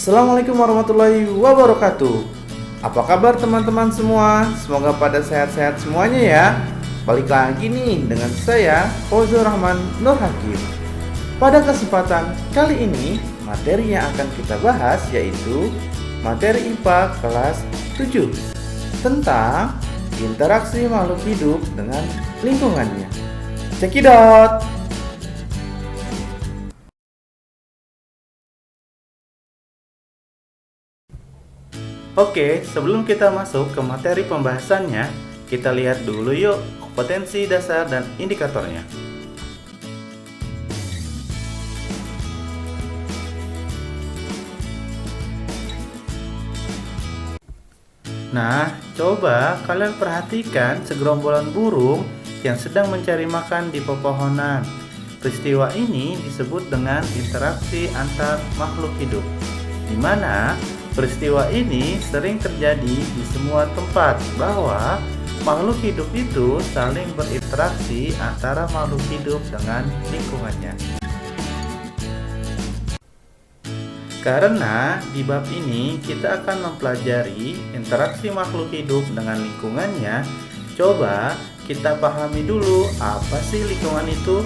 Assalamualaikum warahmatullahi wabarakatuh. Apa kabar teman-teman semua? Semoga pada sehat-sehat semuanya ya. Balik lagi nih dengan saya Fauzur Rahman Nur Hakim. Pada kesempatan kali ini, materi yang akan kita bahas yaitu materi IPA kelas 7 tentang interaksi makhluk hidup dengan lingkungannya. Cekidot. Oke, sebelum kita masuk ke materi pembahasannya, kita lihat dulu yuk kompetensi dasar dan indikatornya. Nah, coba kalian perhatikan segerombolan burung yang sedang mencari makan di pepohonan. Peristiwa ini disebut dengan interaksi antar makhluk hidup, di mana peristiwa ini sering terjadi di semua tempat bahwa makhluk hidup itu saling berinteraksi antara makhluk hidup dengan lingkungannya. Karena di bab ini kita akan mempelajari interaksi makhluk hidup dengan lingkungannya, coba kita pahami dulu apa sih lingkungan itu.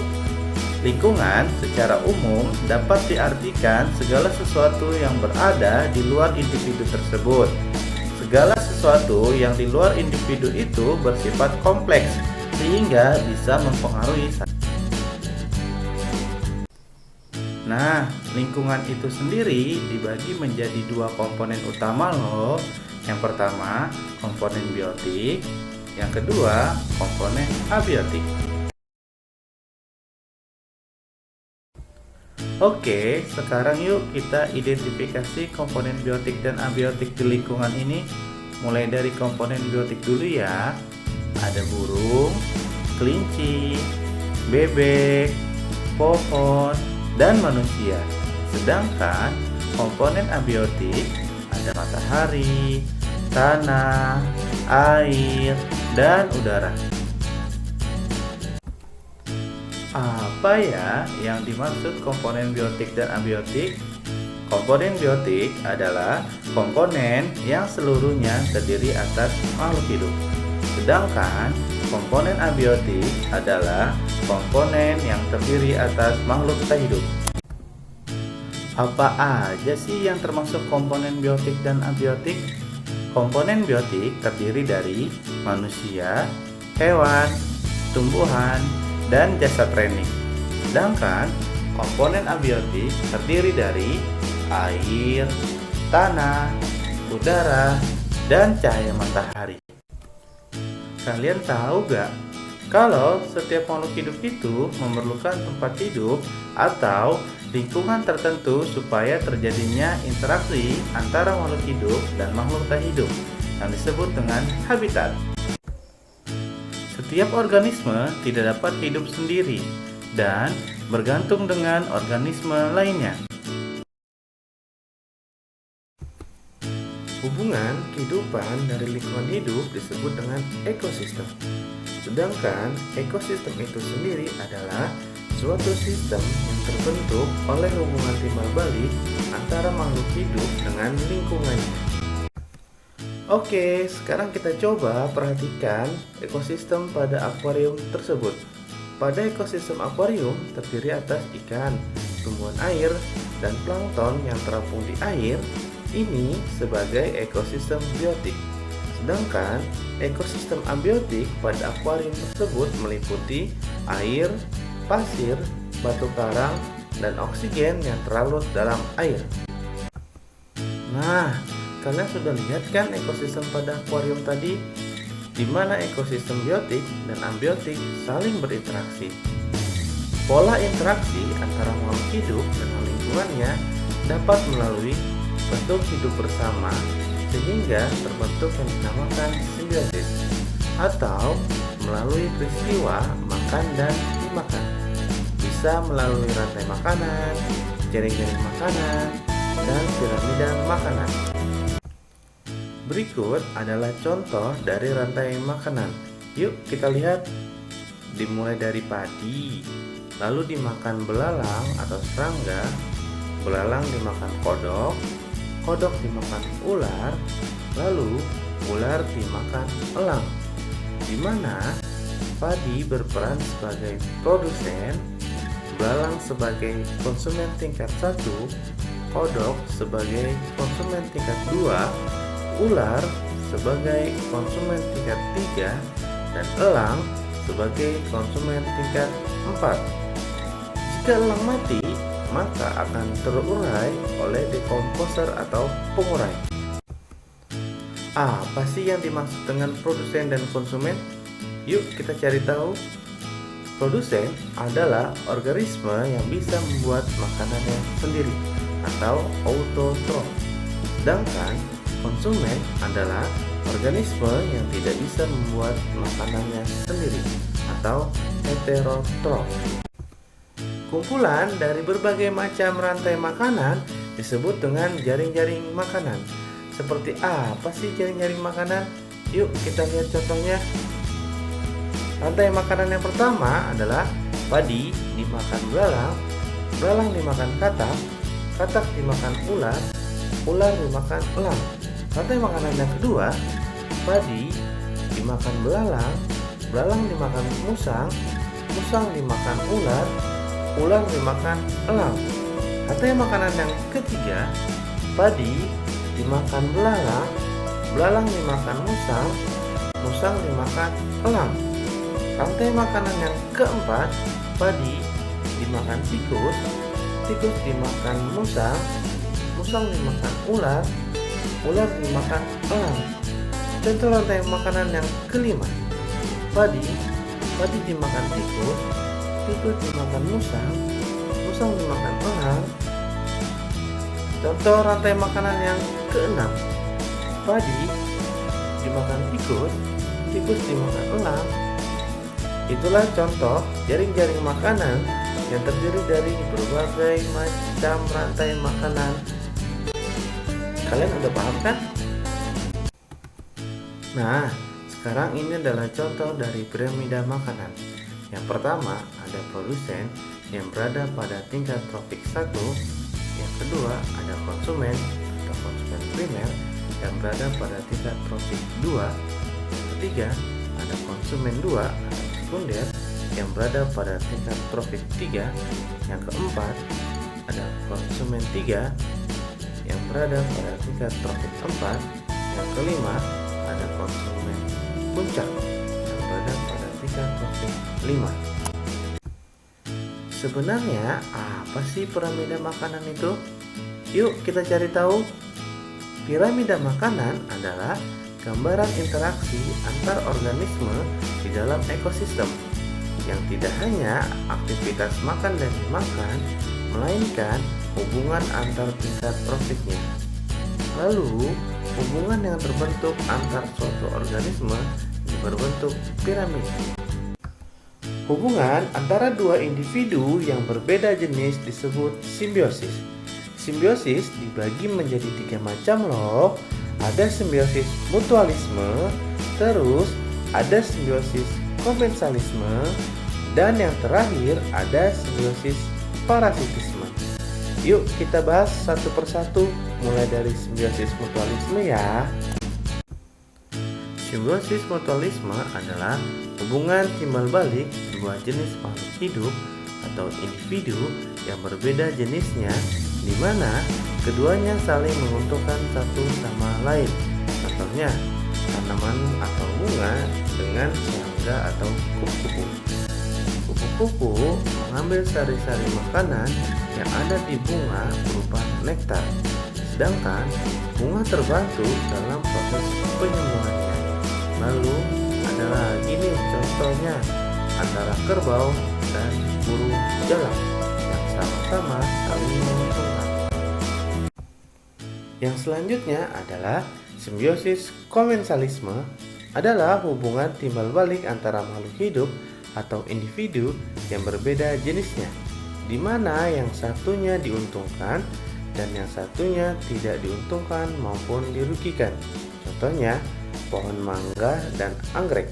Lingkungan secara umum dapat diartikan segala sesuatu yang berada di luar individu tersebut. Segala sesuatu yang di luar individu itu bersifat kompleks sehingga bisa mempengaruhi. Nah, lingkungan itu sendiri dibagi menjadi dua komponen utama loh. Yang pertama, komponen biotik, yang kedua, komponen abiotik. Oke, sekarang yuk kita identifikasi komponen biotik dan abiotik di lingkungan ini. Mulai dari komponen biotik dulu ya. Ada burung, kelinci, bebek, pohon, dan manusia. Sedangkan komponen abiotik ada matahari, tanah, air, dan udara. Apa ya yang dimaksud komponen biotik dan abiotik? Komponen biotik adalah komponen yang seluruhnya terdiri atas makhluk hidup. Sedangkan komponen abiotik adalah komponen yang terdiri atas makhluk tak hidup. Apa aja sih yang termasuk komponen biotik dan abiotik? Komponen biotik terdiri dari manusia, hewan, tumbuhan, dan jasad rening. Sedangkan komponen abiotik terdiri dari air, tanah, udara, dan cahaya matahari. Kalian tahu gak kalau setiap makhluk hidup itu memerlukan tempat hidup atau lingkungan tertentu supaya terjadinya interaksi antara makhluk hidup dan makhluk tak hidup yang disebut dengan habitat. Setiap organisme tidak dapat hidup sendiri dan bergantung dengan organisme lainnya. Hubungan kehidupan dari lingkungan hidup disebut dengan ekosistem. Sedangkan ekosistem itu sendiri adalah suatu sistem yang terbentuk oleh hubungan timbal balik antara makhluk hidup dengan lingkungannya. Oke, sekarang kita coba perhatikan ekosistem pada akuarium tersebut. Pada ekosistem akuarium terdiri atas ikan, tumbuhan air, dan plankton yang terapung di air. Ini sebagai ekosistem biotik. Sedangkan ekosistem abiotik pada akuarium tersebut meliputi air, pasir, batu karang, dan oksigen yang terlarut dalam air. Nah, kalian sudah lihat kan ekosistem pada akuarium tadi, di mana ekosistem biotik dan abiotik saling berinteraksi. Pola interaksi antara makhluk hidup dengan lingkungannya dapat melalui bentuk hidup bersama sehingga terbentuk yang dinamakan simbiosis, atau melalui peristiwa makan dan dimakan. Bisa melalui rantai makanan, jaring-jaring makanan, dan piramida makanan. Berikut adalah contoh dari rantai makanan. Yuk kita lihat. Dimulai dari padi, lalu dimakan belalang atau serangga, belalang dimakan kodok, kodok dimakan ular, lalu ular dimakan elang. Di mana padi berperan sebagai produsen, belalang sebagai konsumen tingkat 1, kodok sebagai konsumen tingkat 2, ular sebagai konsumen tingkat 3, dan elang sebagai konsumen tingkat 4. Jika elang mati, maka akan terurai oleh dekomposer atau pengurai. Apa sih yang dimaksud dengan produsen dan konsumen? Yuk kita cari tahu. Produsen adalah organisme yang bisa membuat makanannya sendiri atau autotrof. Sedangkan konsumen adalah organisme yang tidak bisa membuat makanannya sendiri atau heterotrof. Kumpulan dari berbagai macam rantai makanan disebut dengan jaring-jaring makanan. Seperti apa sih jaring-jaring makanan? Yuk kita lihat contohnya. Rantai makanan yang pertama adalah padi dimakan belalang, belalang dimakan katak, katak dimakan ular, ular dimakan elang. Rantai makanan yang kedua, padi dimakan belalang, belalang dimakan musang, musang dimakan ular, ular dimakan elang. Rantai makanan yang ketiga, padi dimakan belalang, belalang dimakan musang, musang dimakan elang. Rantai makanan yang keempat, padi dimakan tikus, tikus dimakan musang, musang dimakan ular, ular dimakan elang. Contoh rantai makanan yang kelima, padi dimakan tikus, tikus dimakan musang, musang dimakan elang. Contoh rantai makanan yang keenam, padi dimakan tikus, tikus dimakan elang. Itulah contoh jaring-jaring makanan yang terdiri dari berbagai macam rantai makanan. Kalian udah paham kan? Nah, sekarang ini adalah contoh dari piramida makanan. Yang pertama ada produsen yang berada pada tingkat tropik 1. Yang kedua ada konsumen atau konsumen primer yang berada pada tingkat tropik 2. Yang ketiga ada konsumen 2 atau sekunder yang berada pada tingkat tropik 3. Yang keempat ada konsumen 3 yang berada pada tingkat tropik 4. Yang kelima ada konsumen puncak yang berada pada tingkat tropik 5. Sebenarnya apa sih piramida makanan itu? Yuk kita cari tahu. Piramida makanan adalah gambaran interaksi antar organisme di dalam ekosistem yang tidak hanya aktivitas makan dan dimakan, melainkan hubungan antar tingkat trofiknya. Lalu, hubungan yang terbentuk antar suatu organisme berbentuk piramid. Hubungan antara dua individu yang berbeda jenis disebut simbiosis. Simbiosis dibagi menjadi 3 macam loh. Ada simbiosis mutualisme, terus ada simbiosis komensalisme, dan yang terakhir ada simbiosis parasitisme. Yuk kita bahas satu persatu, mulai dari simbiosis mutualisme ya. Simbiosis mutualisme adalah hubungan timbal balik dua jenis makhluk hidup atau individu yang berbeda jenisnya, di mana keduanya saling menguntungkan satu sama lain. Contohnya, tanaman atau bunga dengan serangga atau kupu-kupu. Kupu-kupu mengambil sari-sari makanan yang ada di bunga berupa nektar, sedangkan bunga terbantu dalam proses penyembuhannya. Lalu ada lagi nih contohnya antara kerbau dan burung jalak yang sama-sama saling menguntungkan. Yang selanjutnya adalah simbiosis komensalisme, adalah hubungan timbal balik antara makhluk hidup atau individu yang berbeda jenisnya, di mana yang satunya diuntungkan dan yang satunya tidak diuntungkan maupun dirugikan. Contohnya pohon mangga dan anggrek,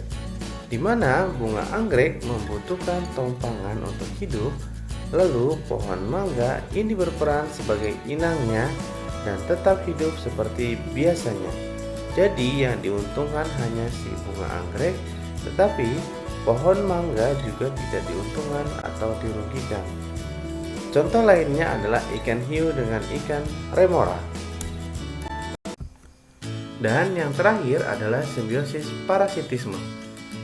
di mana bunga anggrek membutuhkan tompangan untuk hidup, lalu pohon mangga ini berperan sebagai inangnya dan tetap hidup seperti biasanya. Jadi yang diuntungkan hanya si bunga anggrek, tetapi pohon mangga juga tidak diuntungkan atau dirugikan. Contoh lainnya adalah ikan hiu dengan ikan remora. Dan yang terakhir adalah simbiosis parasitisme.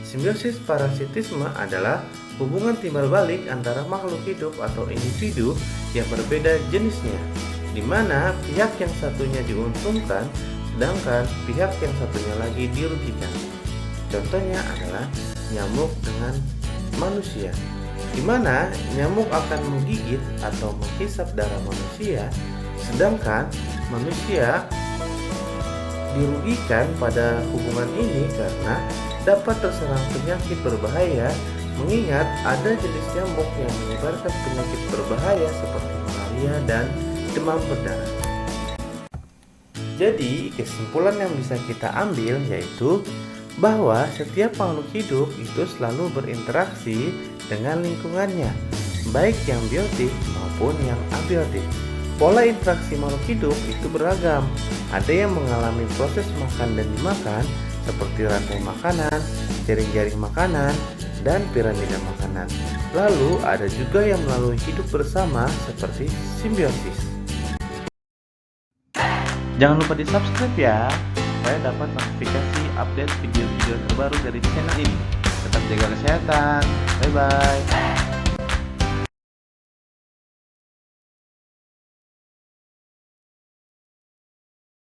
Simbiosis parasitisme adalah hubungan timbal balik antara makhluk hidup atau individu yang berbeda jenisnya, di mana pihak yang satunya diuntungkan sedangkan pihak yang satunya lagi dirugikan. Contohnya adalah nyamuk dengan manusia, di mana nyamuk akan menggigit atau menghisap darah manusia, sedangkan manusia dirugikan pada hubungan ini karena dapat terserang penyakit berbahaya, mengingat ada jenis nyamuk yang menyebarkan penyakit berbahaya seperti malaria dan demam berdarah. Jadi, kesimpulan yang bisa kita ambil yaitu bahwa setiap makhluk hidup itu selalu berinteraksi dengan lingkungannya, baik yang biotik maupun yang abiotik. Pola interaksi makhluk hidup itu beragam. Ada yang mengalami proses makan dan dimakan seperti rantai makanan, jaring-jaring makanan, dan piramida makanan. Lalu ada juga yang melalui hidup bersama seperti simbiosis. Jangan lupa di-subscribe ya, supaya dapat notifikasi update video-video terbaru dari channel ini. Tetap jaga kesehatan. Bye-bye.